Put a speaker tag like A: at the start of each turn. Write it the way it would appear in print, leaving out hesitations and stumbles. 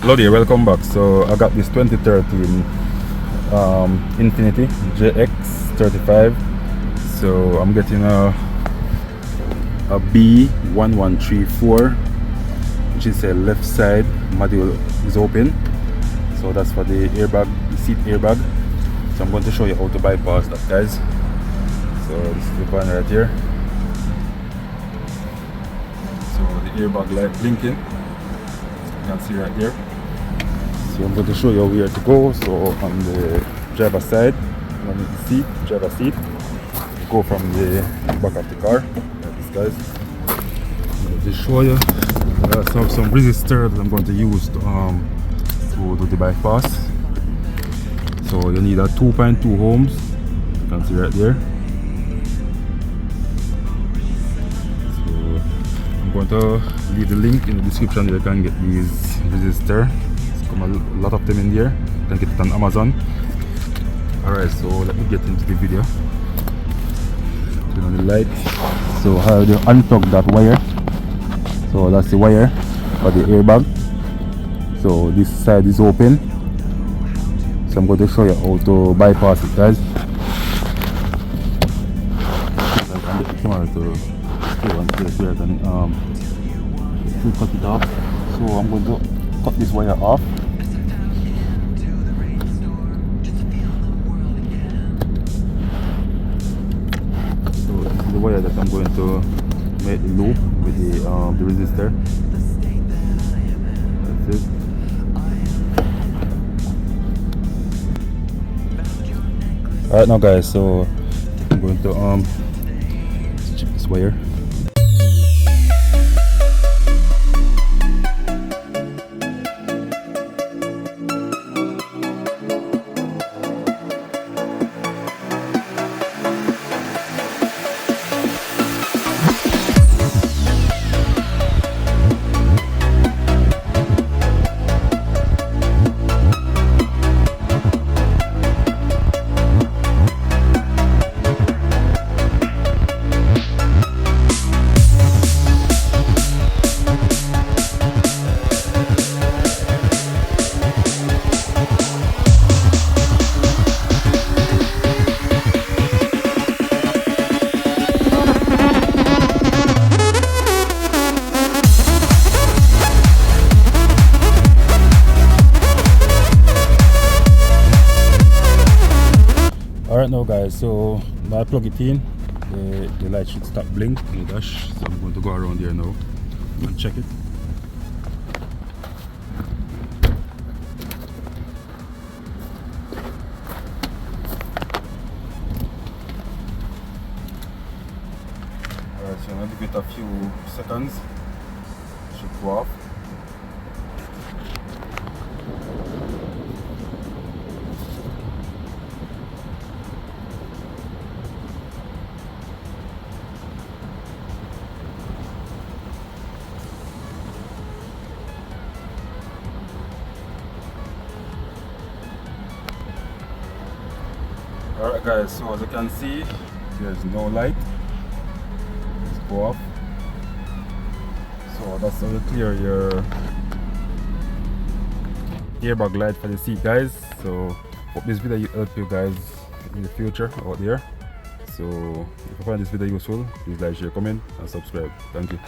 A: Lodi, welcome back. So I got this 2013 Infiniti jx35. So I'm getting a B1134, which is a left side module is open. So that's for the airbag, the seat airbag. So I'm going to show you how to bypass that, guys. So this is the one right here. So the airbag light blinking, you can see right there. So I'm going to show you where to go. So on the driver side, underneath the seat, driver seat, go from the back of the car, like this, guys. I'm going to show you some resistors that I'm going to use to do the bypass. So you need a 2.2 ohms, you can see right there. So I'm going to leave the link in the description. You can get these resistors. A lot of them in there. You can get it on Amazon. Alright, so let me get into the video. Turn on the light. So how do you unplug that wire? So that's the wire for the airbag. So this side is open. So I'm going to show you how to bypass it, guys. I can get the camera to stay on place where I can cut it off. So I'm going to cut this wire off. So this is the wire that I'm going to make the loop with the resistor. That's it. Alright now, guys, so I'm going to strip this wire. Alright now, guys, so now I plug it in, the light should stop blink in the dash. So I'm going to go around here now and check it. Alright, so I'll give it a few seconds. It should go off. Alright, guys, so as you can see, there's no light. Let's go off. So that's how you clear your airbag light for the seat, guys. So hope this video help you guys in the future out there. So if you find this video useful, please like, share, comment and subscribe. Thank you.